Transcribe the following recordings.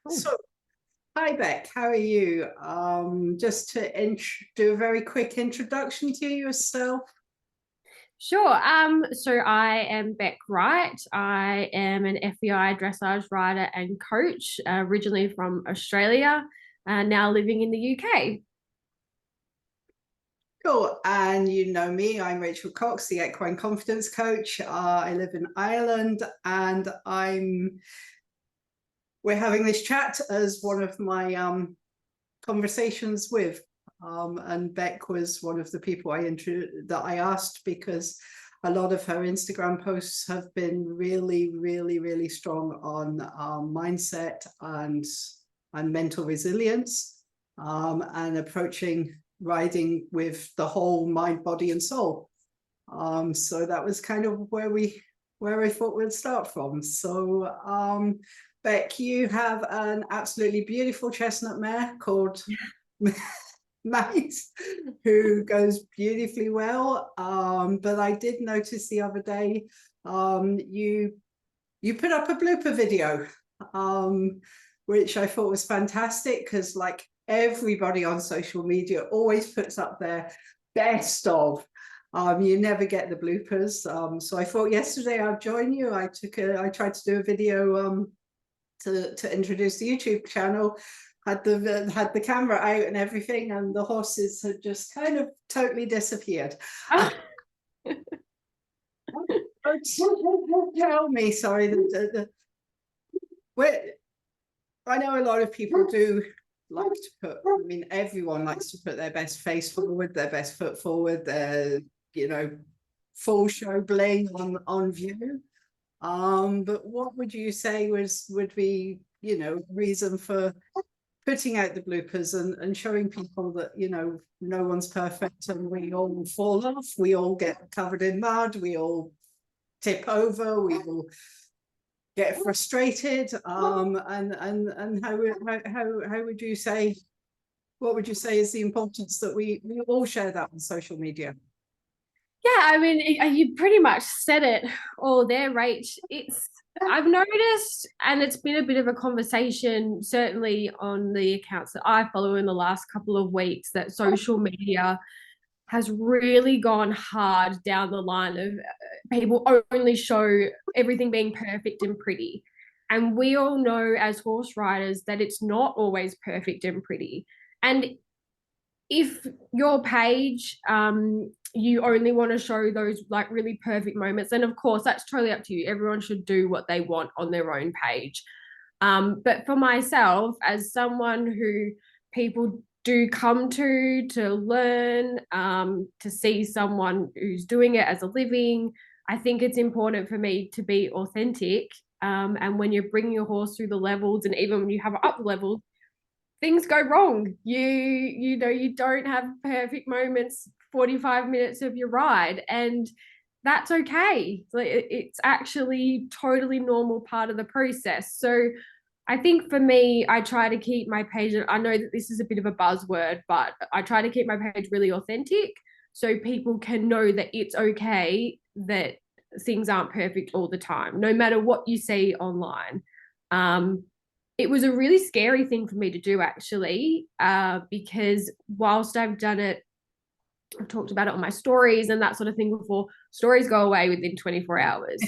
Cool. So, hi Bec, how are you? Just to do a very quick introduction to yourself. Sure. So I am Bec Wright. I am an FEI dressage rider and coach, originally from Australia, now living in the UK. Cool. And you know me, I'm Rachel Cox, the Equine Confidence Coach. I live in Ireland, and we're having this chat as one of my conversations with. And Bec was one of the people that I asked, because a lot of her Instagram posts have been really, really, really strong on mindset and mental resilience, and approaching riding with the whole mind, body, and soul. So that was kind of where I thought we'd start from. So Bec, you have an absolutely beautiful chestnut mare called Maze, who goes beautifully well. But I did notice the other day, you put up a blooper video, which I thought was fantastic, because like everybody on social media always puts up their best of. You never get the bloopers. So I thought yesterday I'd join you. I tried to do a video to introduce the YouTube channel, had the camera out and everything, and the horses had just kind of totally disappeared. Tell me, sorry, I know a lot of people do like to put, I mean, everyone likes to put their best face forward, their best foot forward, their, full show bling on view. But what would you say would be, reason for putting out the bloopers and showing people that, no one's perfect, and we all fall off, we all get covered in mud, we all tip over, we all get frustrated, and how would you say, what would you say is the importance that we all share that on social media? Yeah, I mean, you pretty much said it all there, Rach. I've noticed, and it's been a bit of a conversation, certainly on the accounts that I follow in the last couple of weeks, that social media has really gone hard down the line of people only show everything being perfect and pretty. And we all know as horse riders that it's not always perfect and pretty. And if your page, you only want to show those like really perfect moments, then of course that's totally up to you. Everyone should do what they want on their own page. But for myself, as someone who people do come to learn, to see someone who's doing it as a living, I think it's important for me to be authentic. And when you're bringing your horse through the levels, and even when you have up levels, things go wrong. You don't have perfect moments 45 minutes of your ride, and that's okay. It's actually totally normal part of the process. So I think for me, I try to keep my page, I know that this is a bit of a buzzword, but I try to keep my page really authentic so people can know that it's okay that things aren't perfect all the time, no matter what you see online. It was a really scary thing for me to do, actually, because whilst I've done it, I've talked about it on my stories and that sort of thing before, stories go away within 24 hours.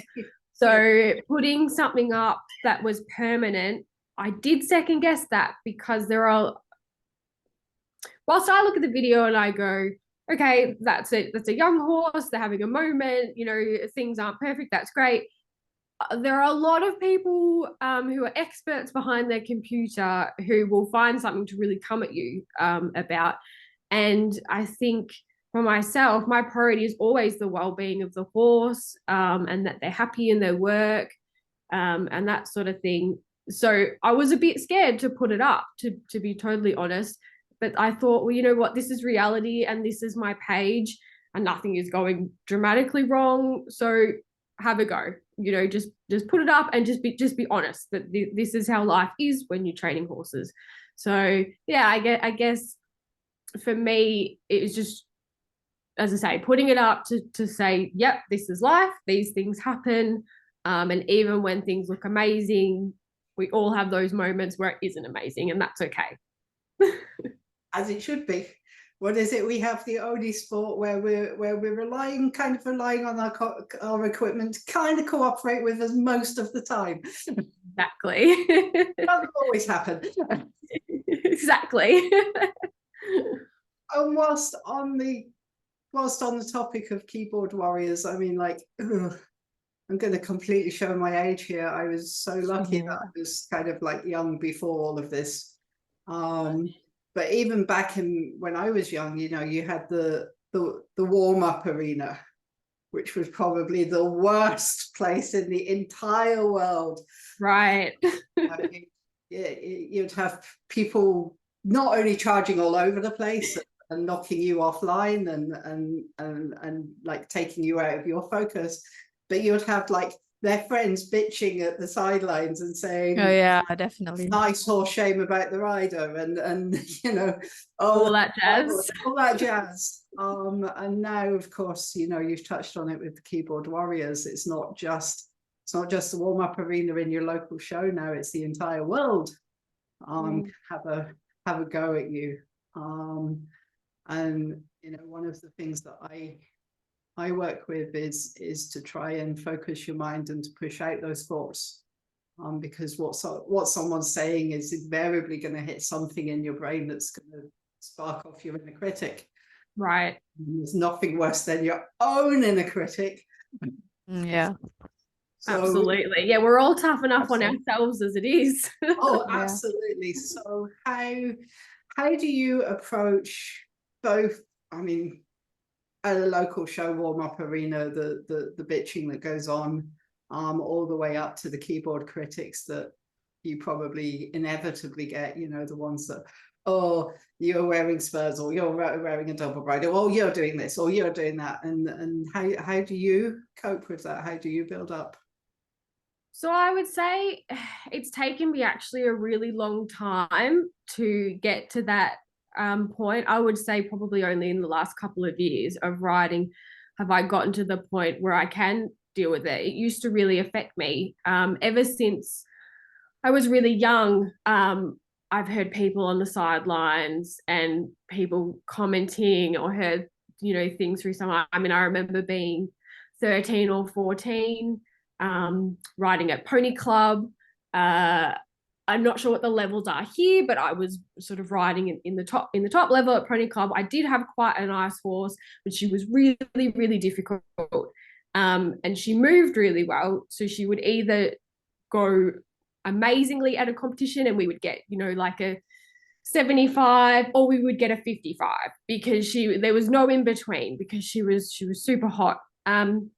So putting something up that was permanent, I did second guess that, because whilst I look at the video and I go, okay, that's it. That's a young horse. They're having a moment. Things aren't perfect. That's great. There are a lot of people who are experts behind their computer who will find something to really come at you about. And I think for myself, my priority is always the well-being of the horse, and that they're happy in their work, and that sort of thing. So I was a bit scared to put it up, to be totally honest. But I thought, well, you know what? This is reality, and this is my page, and nothing is going dramatically wrong. So have a go. Just put it up and just be honest that this is how life is when you're training horses. So yeah, I guess for me it was just, as I say, putting it up to say, yep, this is life. These things happen, and even when things look amazing, we all have those moments where it isn't amazing, and that's okay. As it should be. What is it? We have the only sport where we're relying on our equipment to kind of cooperate with us most of the time. Exactly. Doesn't always happen. Exactly. And whilst on the topic of keyboard warriors, I mean, like, ugh, I'm going to completely show my age here. I was so lucky that I was kind of like young before all of this. But even back when I was young, you know, you had the warm-up arena, which was probably the worst place in the entire world. Right. You'd have people not only charging all over the place and knocking you offline and like taking you out of your focus, but you'd have like their friends bitching at the sidelines and saying, oh yeah, definitely, nice horse, shame about the rider, and you know, all that jazz. all that jazz. And now, of course, you know, you've touched on it with the keyboard warriors. It's not just the warm-up arena in your local show now, it's the entire world have a go at you. And you know, one of the things that I work with is to try and focus your mind and to push out those thoughts, because what someone's saying is invariably going to hit something in your brain that's going to spark off your inner critic. Right. And there's nothing worse than your own inner critic. Yeah. So, absolutely. Yeah, we're all tough enough on ourselves as it is. Oh, absolutely. So how do you approach both, I mean, at a local show warm-up arena, the bitching that goes on, all the way up to the keyboard critics that you probably inevitably get, you know, the ones that, oh, you're wearing spurs, or you're wearing a double bridle, or you're doing this, or you're doing that, and how do you cope with that? How do you build up? So I would say it's taken me actually a really long time to get to that point. I would say probably only in the last couple of years of riding have I gotten to the point where I can deal with it. It used to really affect me. Ever since I was really young, I've heard people on the sidelines and people commenting, or heard, you know, things through someone. I mean, I remember being 13 or 14, riding at Pony Club. I'm not sure what the levels are here, but I was sort of riding in the top level at Pony Club. I did have quite a nice horse, but she was really, really difficult. And she moved really well. So she would either go amazingly at a competition and we would get, you know, like a 75, or we would get a 55, because there was no in between, because she was super hot. And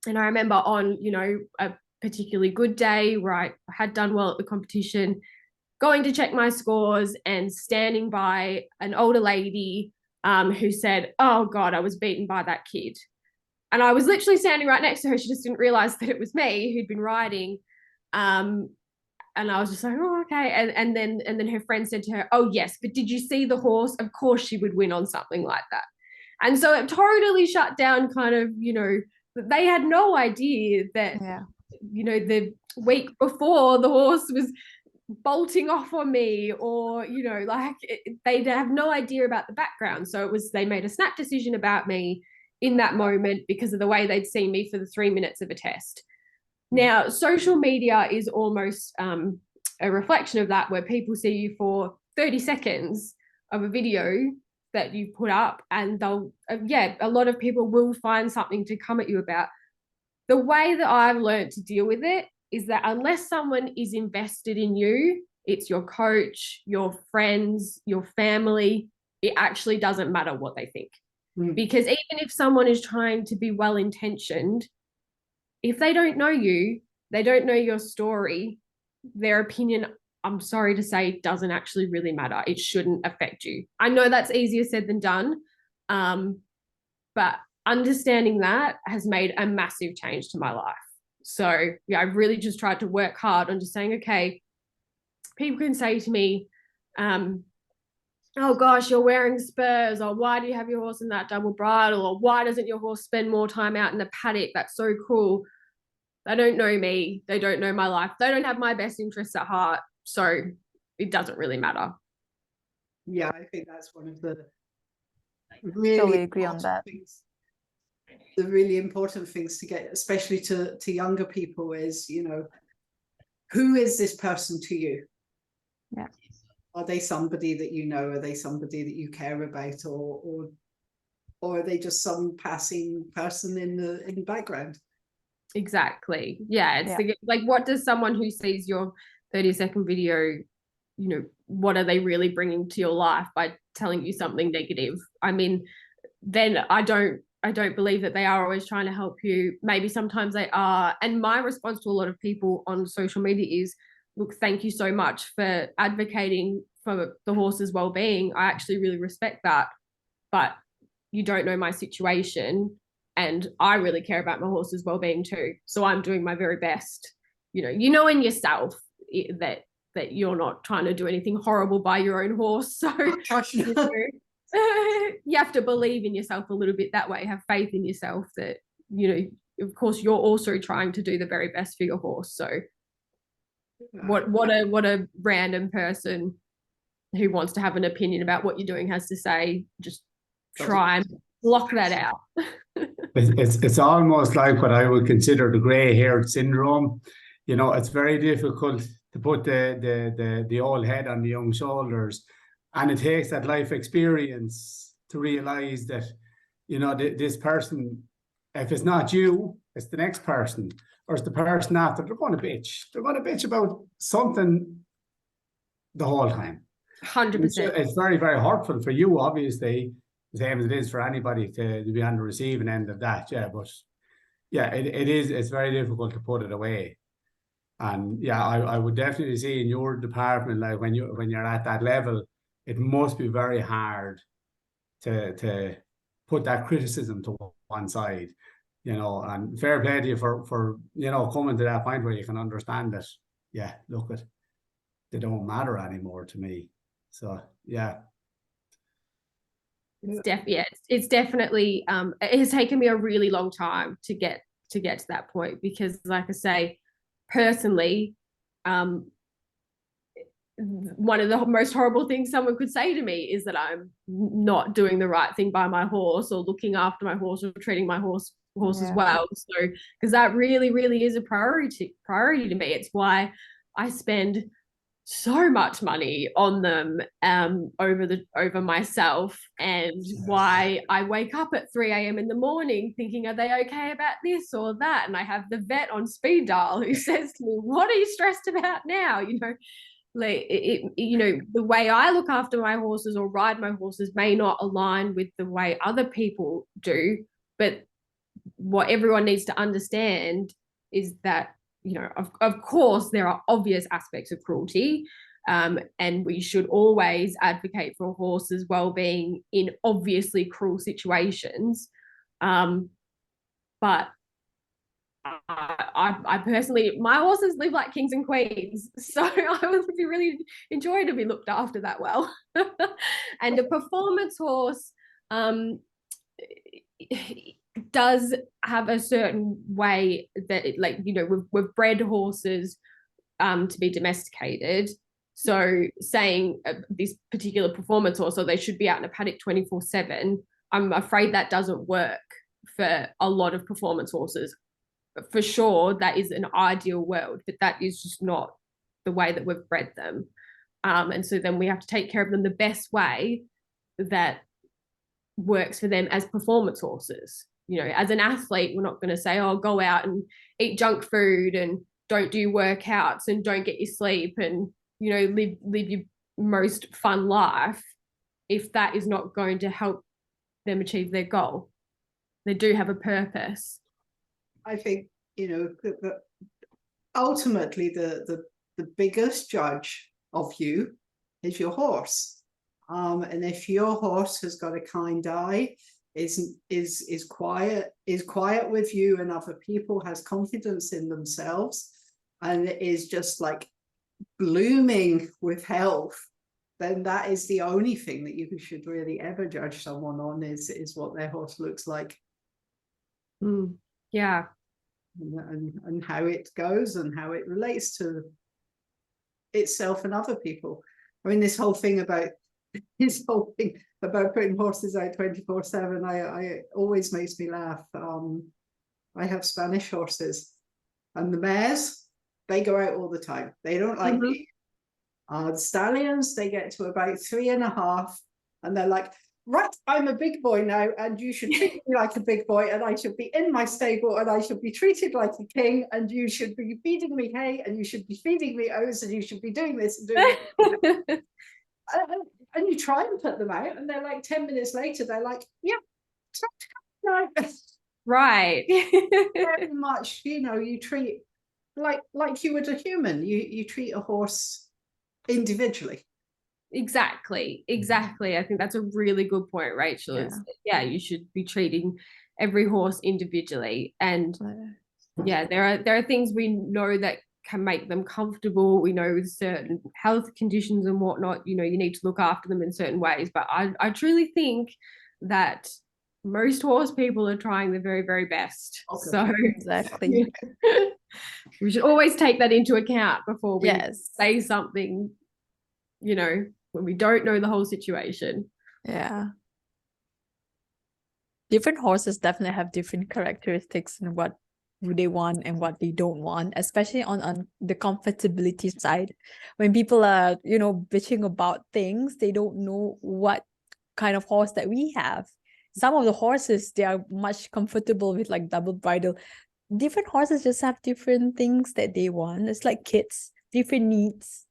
I remember on, you know, a particularly good day where I had done well at the competition, going to check my scores and standing by an older lady who said, oh God, I was beaten by that kid. And I was literally standing right next to her. She just didn't realize that it was me who'd been riding. And I was just like, oh, okay. And then her friend said to her, oh yes, but did you see the horse? Of course she would win on something like that. And so it totally shut down kind of, you know, they had no idea that, you know, the week before the horse was bolting off on me, or, you know, like they have no idea about the background. So they made a snap decision about me in that moment because of the way they'd seen me for the 3 minutes of a test. Now, social media is almost a reflection of that, where people see you for 30 seconds of a video that you put up, and they'll, a lot of people will find something to come at you about. The way that I've learned to deal with it is that unless someone is invested in you, it's your coach, your friends, your family, it actually doesn't matter what they think. Because even if someone is trying to be well-intentioned, if they don't know you, they don't know your story, their opinion, I'm sorry to say, doesn't actually really matter. It shouldn't affect you. I know that's easier said than done, but understanding that has made a massive change to my life. So yeah, I've really just tried to work hard on just saying, okay, people can say to me, oh gosh, you're wearing spurs, or why do you have your horse in that double bridle, or why doesn't your horse spend more time out in the paddock? That's so cool. They don't know me. They don't know my life. They don't have my best interests at heart. So it doesn't really matter. Yeah, I think that's one of the Totally really agree on that. things. The really important things to get, especially to younger people, is, you know, who is this person to you? Yeah. Are they somebody that you know? Are they somebody that you care about, or are they just some passing person in the background? Exactly. Yeah. It's like, what does someone who sees your 30-second video, you know, what are they really bringing to your life by telling you something negative? I mean, then I don't believe that they are always trying to help you. Maybe sometimes they are. And my response to a lot of people on social media is, look, thank you so much for advocating for the horse's well-being. I actually really respect that. But you don't know my situation. And I really care about my horse's well-being too. So I'm doing my very best. You know in yourself that you're not trying to do anything horrible by your own horse. So you know, you have to believe in yourself a little bit that way. Have faith in yourself that, you know, of course, you're also trying to do the very best for your horse. So what a random person who wants to have an opinion about what you're doing has to say. Just try and block that out. It's almost like what I would consider the grey-haired syndrome. You know, it's very difficult to put the old head on the young shoulders, and it takes that life experience to realize that, you know, this person, if it's not you, it's the next person, or it's the person after. They're going to bitch. They're going to bitch about something the whole time. 100%. It's very, very hurtful for you, obviously, the same as it is for anybody to be on the receiving end of that. Yeah, but yeah, it is. It's very difficult to put it away. And yeah, I would definitely see in your department, like when you're at that level, it must be very hard to put that criticism to one side, you know. And fair play to you for you know, coming to that point where you can understand that. Yeah, look, they don't matter anymore to me. So yeah. It's definitely it has taken me a really long time to get to that point, because like I say, personally, one of the most horrible things someone could say to me is that I'm not doing the right thing by my horse, or looking after my horse, or treating my horse as well. So because that really, really is a priority to me. It's why I spend so much money on them over myself, and why I wake up at 3 a.m. in the morning thinking, are they okay about this or that? And I have the vet on speed dial who says to me, what are you stressed about now? You know, like you know, the way I look after my horses or ride my horses may not align with the way other people do, but what everyone needs to understand is that, you know, of course there are obvious aspects of cruelty, and we should always advocate for a horse's well-being in obviously cruel situations, but I personally, my horses live like kings and queens, so I would be really enjoy to be looked after that well. And a performance horse does have a certain way that it, like, you know, we've bred horses to be domesticated. So saying this particular performance horse, or they should be out in a paddock 24/7, I'm afraid that doesn't work for a lot of performance horses. For sure, that is an ideal world, but that is just not the way that we've bred them. And so then we have to take care of them the best way that works for them as performance horses. You know, as an athlete, we're not going to say, oh, go out and eat junk food and don't do workouts and don't get your sleep and, you know, live your most fun life, if that is not going to help them achieve their goal. They do have a purpose. I think, you know, ultimately the biggest judge of you is your horse. And if your horse has got a kind eye, is quiet with you and other people, has confidence in themselves, and is just like blooming with health, then that is the only thing that you should really ever judge someone on, is what their horse looks like. Yeah. and how it goes and how it relates to itself and other people. I mean, this whole thing about putting horses out 24/7, I always makes me laugh. I have Spanish horses, and the mares, they go out all the time. They don't like me. The stallions, they get to about 3.5, and they're like, right, I'm a big boy now, and you should treat me like a big boy, and I should be in my stable, and I should be treated like a king, and you should be feeding me hay, and you should be feeding me oats, and you should be doing this and doing that. And you try and put them out, and they're like 10 minutes later, they're like, yeah, no. Right. Very much, you treat like you would a human. You treat a horse individually. Exactly. I think that's a really good point, Rachel. Yeah. You should be treating every horse individually. And there are things we know that can make them comfortable. We know with certain health conditions and whatnot, you need to look after them in certain ways. But I truly think that most horse people are trying their very, very best. Okay. So exactly. We should always take that into account before we say something, when we don't know the whole situation. Yeah. Different horses definitely have different characteristics and what they want and what they don't want, especially on the comfortability side. When people are, bitching about things, they don't know what kind of horse that we have. Some of the horses, they are much comfortable with like double bridle. Different horses just have different things that they want. It's like kids, different needs.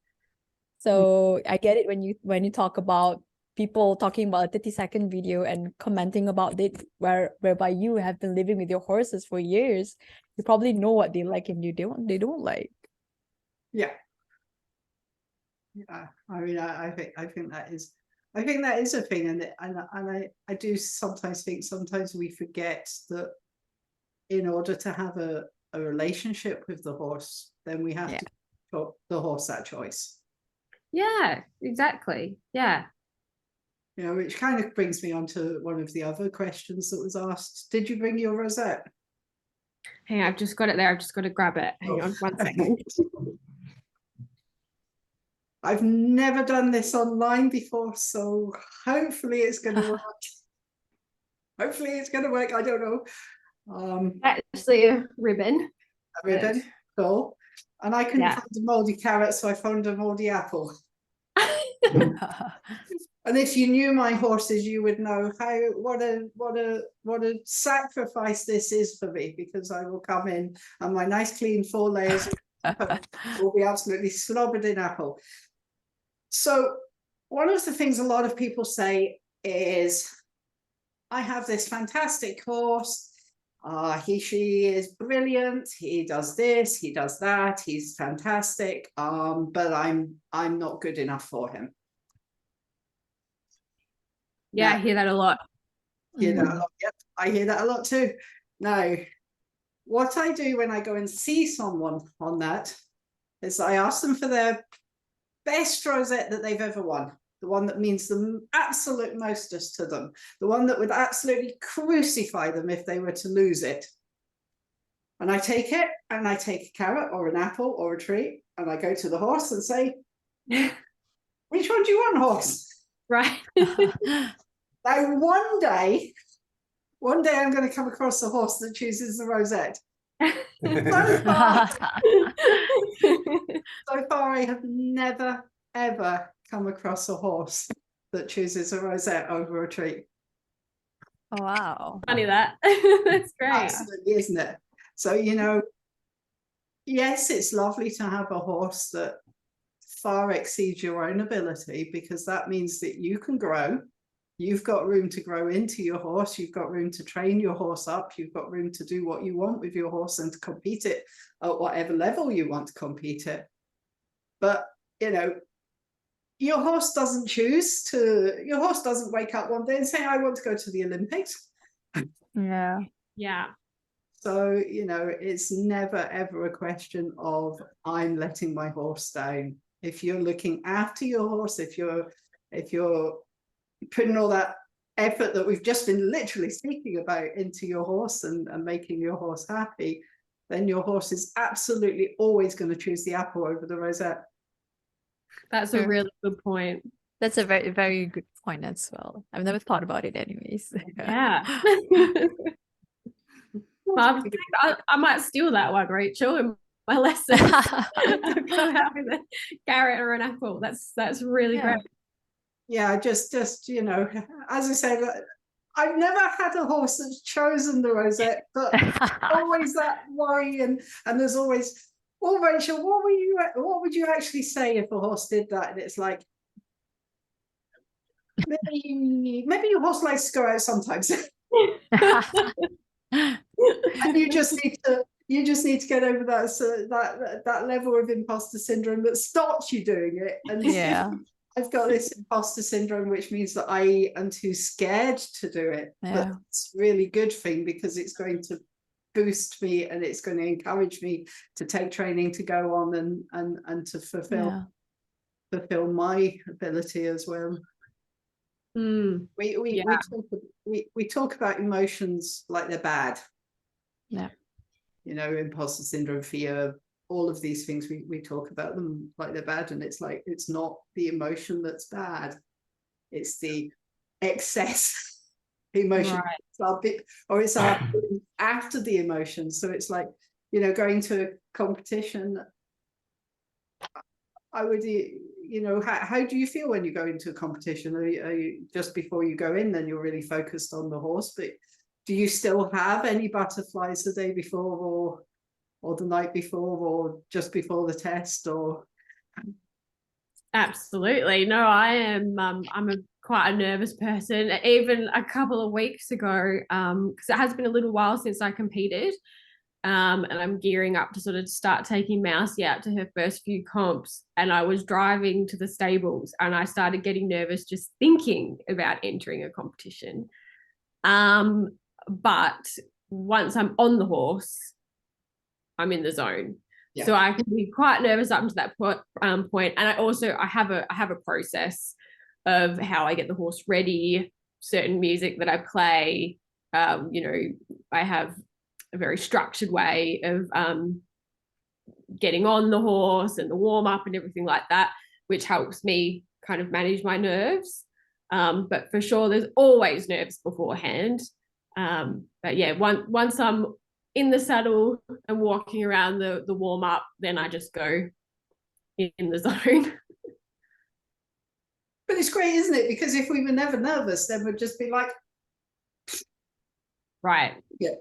So I get it when you talk about people talking about a 30-second video and commenting about it, whereby you have been living with your horses for years. You probably know what they like and they don't like. Yeah. I mean, I think that is a thing, and I do sometimes think we forget that in order to have a relationship with the horse, then we have to give the horse that choice. Yeah, exactly. Yeah. Which kind of brings me on to one of the other questions that was asked. Did you bring your rosette? Hang on, I've just got it there. I've just got to grab it. Hang on 1 second. I've never done this online before, so hopefully it's going to work. Hopefully it's going to work. I don't know. Actually, a ribbon. A ribbon, cool. And I couldn't find a moldy carrot, so I found a moldy apple. And if you knew my horses, you would know what a sacrifice this is for me, because I will come in and my nice clean 4 layers will be absolutely slobbered in apple. So one of the things a lot of people say is, I have this fantastic horse. She is brilliant. He does this, he does that. He's fantastic. But I'm not good enough for him. Yeah, I hear that a lot. Hear that a lot. Yep, I hear that a lot too. Now, what I do when I go and see someone on that is I ask them for their best rosette that they've ever won. The one that means the absolute mostest to them. The one that would absolutely crucify them if they were to lose it. And I take it, and I take a carrot or an apple or a treat, and I go to the horse and say, which one do you want, horse? Right. Now, one day I'm going to come across a horse that chooses the rosette. So far, I have never, ever come across a horse that chooses a rosette over a treat. Oh, wow. Funny that. That's great. Absolutely, isn't it? So, yes, it's lovely to have a horse that far exceeds your own ability, because that means that you can grow. You've got room to grow into your horse. You've got room to train your horse up. You've got room to do what you want with your horse and to compete it at whatever level you want to compete it. But, your horse doesn't wake up one day and say, I want to go to the Olympics. Yeah. Yeah. So, it's never, ever a question of I'm letting my horse down. If you're looking after your horse, if you're putting all that effort that we've just been literally speaking about into your horse and making your horse happy, then your horse is absolutely always going to choose the apple over the rosette. That's a really good point. That's a very, very good point as well. I've never thought about it anyways. Yeah. Well, I might steal that one, Rachel, in my lesson. To come out with a carrot or an apple. That's really great. Yeah, just you know, as I said, I've never had a horse that's chosen the rosette, but always that worry, and there's always, well, Rachel, what would you actually say if a horse did that? And it's like, maybe your horse likes to go out sometimes. And you just need to get over that level of imposter syndrome that stops you doing it. And Yeah. I've got this imposter syndrome, which means that I am too scared to do it. Yeah. But it's a really good thing, because it's going to boost me, and it's going to encourage me to take training to go on and to fulfill my ability as well. We talk about emotions like they're bad. Yeah. You know, imposter syndrome, fear, all of these things, we talk about them like they're bad, and it's like, it's not the emotion that's bad, it's the excess emotion. Right. It's our bit, or it's our after the emotion. So it's like, you know, going to a competition, I would, you know, how do you feel when you go into a competition? Are you just before you go in, then you're really focused on the horse, but do you still have any butterflies the day before, or the night before, or just before the test? Or Absolutely. No, I am I'm quite a nervous person. Even a couple of weeks ago, because it has been a little while since I competed, and I'm gearing up to sort of start taking Mousy out to her first few comps, and I was driving to the stables and I started getting nervous just thinking about entering a competition. But once I'm on the horse, I'm in the zone. Yeah. So I can be quite nervous up to that point. And I have a process of how I get the horse ready, certain music that I play. You know, I have a very structured way of getting on the horse and the warm up and everything like that, which helps me kind of manage my nerves. But for sure, there's always nerves beforehand. But yeah, once I'm in the saddle and walking around the warm up, then I just go in the zone. But it's great, isn't it? Because if we were never nervous, then we'd just be like, right. Yeah.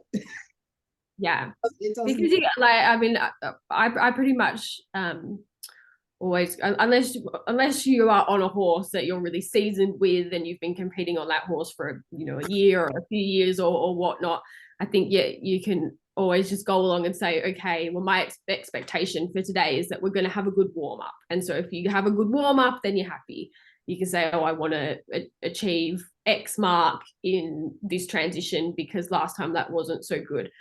Yeah. Because you, like, I mean, I pretty much always, unless you are on a horse that you're really seasoned with and you've been competing on that horse for, you know, a year or a few years or whatnot, I think you can always just go along and say, okay, well, my expectation for today is that we're going to have a good warm up. And so if you have a good warm up, then you're happy. You can say, oh, I want to achieve X mark in this transition because last time that wasn't so good.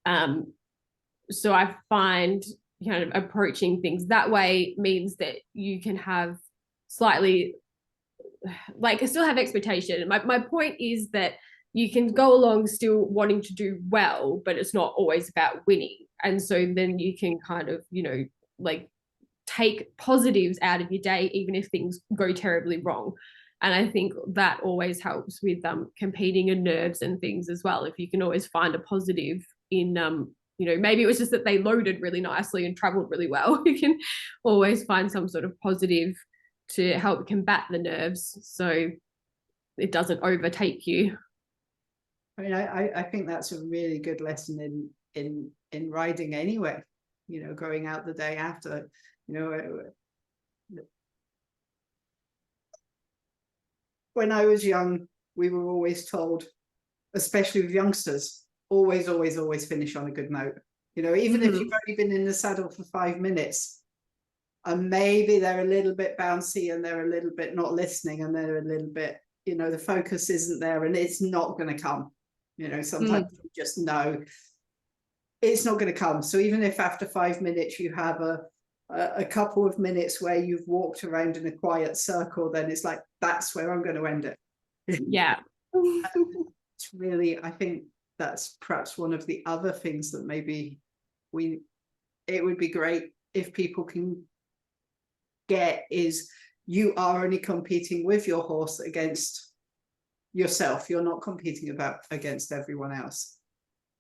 So I find kind of approaching things that way means that you can have slightly, like, still have expectation. My point is that you can go along still wanting to do well, but it's not always about winning. And so then you can kind of, you know, like, take positives out of your day, even if things go terribly wrong. And I think that always helps with competing and nerves and things as well. If you can always find a positive in, you know, maybe it was just that they loaded really nicely and traveled really well. You can always find some sort of positive to help combat the nerves so it doesn't overtake you. I mean, I think that's a really good lesson in riding anyway, you know, going out the day after, you know. When I was young, we were always told, especially with youngsters, always finish on a good note. You know, even if you've only been in the saddle for 5 minutes, and maybe they're a little bit bouncy and they're a little bit not listening and they're a little bit, you know, the focus isn't there and it's not going to come. You know, sometimes you just know it's not going to come. So even if after 5 minutes you have a couple of minutes where you've walked around in a quiet circle, then it's like, that's where I'm going to end it. Yeah. It's really, I think that's perhaps one of the other things that maybe it would be great if people can get is you are only competing with your horse against yourself. You're not competing against everyone else.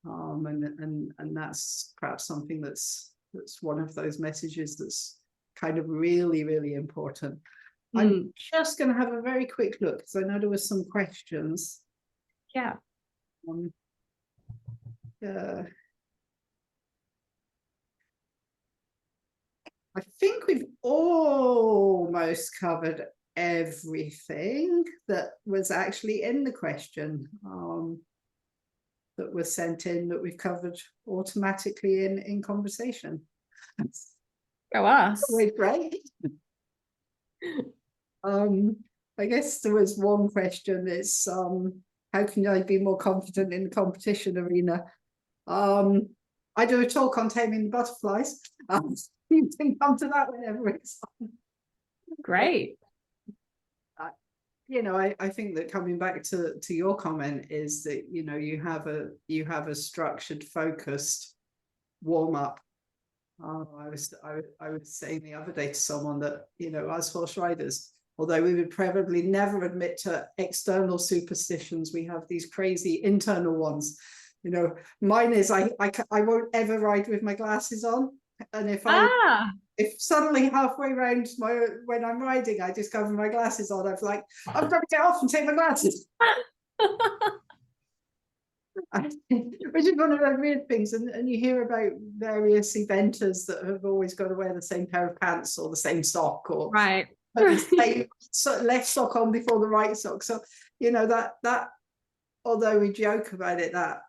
And that's perhaps something that's one of those messages that's kind of really, really important. I'm just going to have a very quick look because I know there were some questions. Yeah. I think we've almost covered everything that was actually in the question that was sent in, that we've covered automatically in conversation. Go us. Wait, right? I guess there was one question. It's how can I be more confident in the competition arena? I do a talk on taming the butterflies. You can come to that whenever it's on. Great. You know, I think that coming back to your comment is that, you know, you have a structured, focused warm up. I was saying the other day to someone that, you know, as horse riders, although we would probably never admit to external superstitions, we have these crazy internal ones. You know, mine is I won't ever ride with my glasses on, and if suddenly halfway around when I'm riding I discover my glasses on, I'm like, I've got to get off and take my glasses. Which is one of those weird things, and you hear about various eventers that have always got to wear the same pair of pants or the same sock, or right, the same left sock on before the right sock. So you know that although we joke about it, that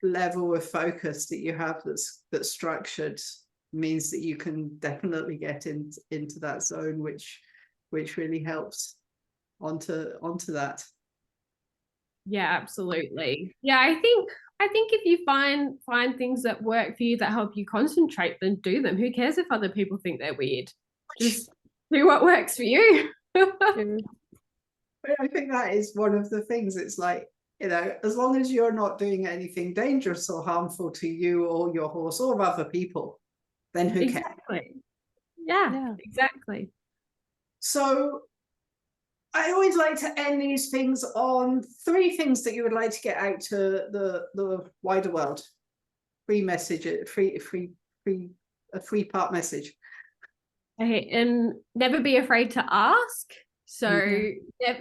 level of focus that you have that's structured means that you can definitely get into that zone, which really helps onto that. Yeah, absolutely. Yeah, I think if you find things that work for you that help you concentrate, then do them. Who cares if other people think they're weird? Just do what works for you. I think that is one of the things. It's like, you know, as long as you're not doing anything dangerous or harmful to you or your horse or other people, then who cares? Exactly. Yeah, exactly. So I always like to end these things on 3 things that you would like to get out to the wider world. Free message, a 3-part message. Okay, and never be afraid to ask. So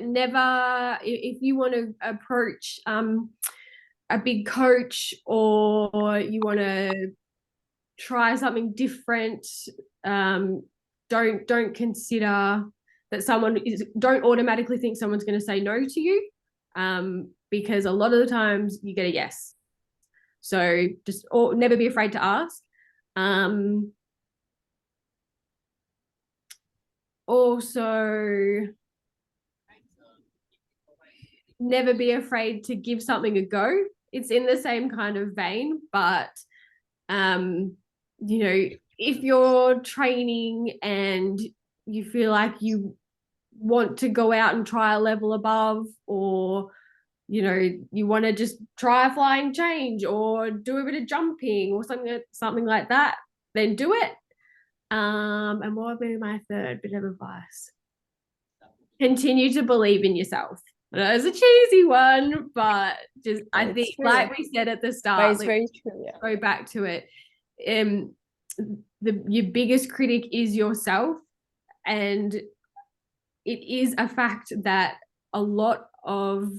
never, if you want to approach a big coach, or you want to try something different, don't consider that don't automatically think someone's going to say no to you, because a lot of the times you get a yes. So just never be afraid to ask. Also, never be afraid to give something a go. It's in the same kind of vein, but you know, if you're training and you feel like you want to go out and try a level above, or you know, you want to just try a flying change or do a bit of jumping or something like that, then do it. And what would be my 3rd bit of advice? Continue to believe in yourself. It's a cheesy one, but just I think, true. Like we said at the start, but it's very true. Yeah. Go back to it. Your biggest critic is yourself, and it is a fact that a lot of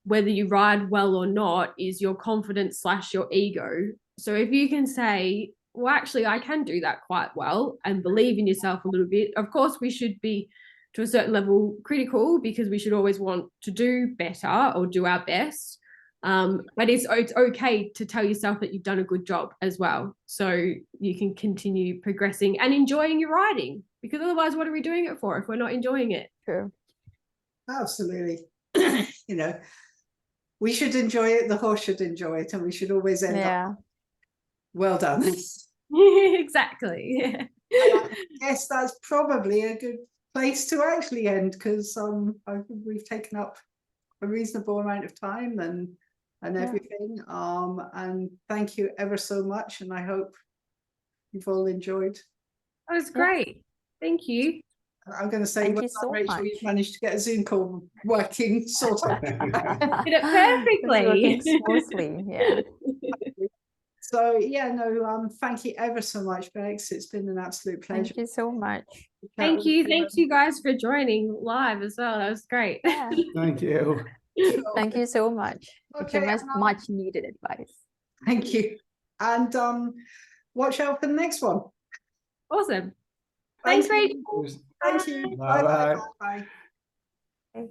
whether you ride well or not is your confidence / your ego. So if you can say, well, actually, I can do that quite well, and believe in yourself a little bit. Of course, we should be to a certain level critical, because we should always want to do better or do our best. But it's okay to tell yourself that you've done a good job as well, so you can continue progressing and enjoying your riding, because otherwise what are we doing it for if we're not enjoying it? True. Absolutely. You know, we should enjoy it, the horse should enjoy it, and we should always end up well done. Exactly. Yeah. I guess that's probably a good place to actually end, because we've taken up a reasonable amount of time, and and Yeah. everything. And thank you ever so much, and I hope you've all enjoyed. That was great. Thank you. I'm going to say, Thank well you done, so Rachel, much. you managed to get a Zoom call working sort of. Did it It's perfectly. working smoothly. Yeah. So yeah, no, thank you ever so much, Bex. It's been an absolute pleasure. Thank you so much. to chat Thank with you. Thank you guys for joining live as well. That was great. Yeah. Thank you. Thank you so much. It's a Okay, much needed advice. Thank you. And watch out for the next one. Awesome. Thank Thanks, you. Rachel. Thank you. Bye-bye. Bye. Okay.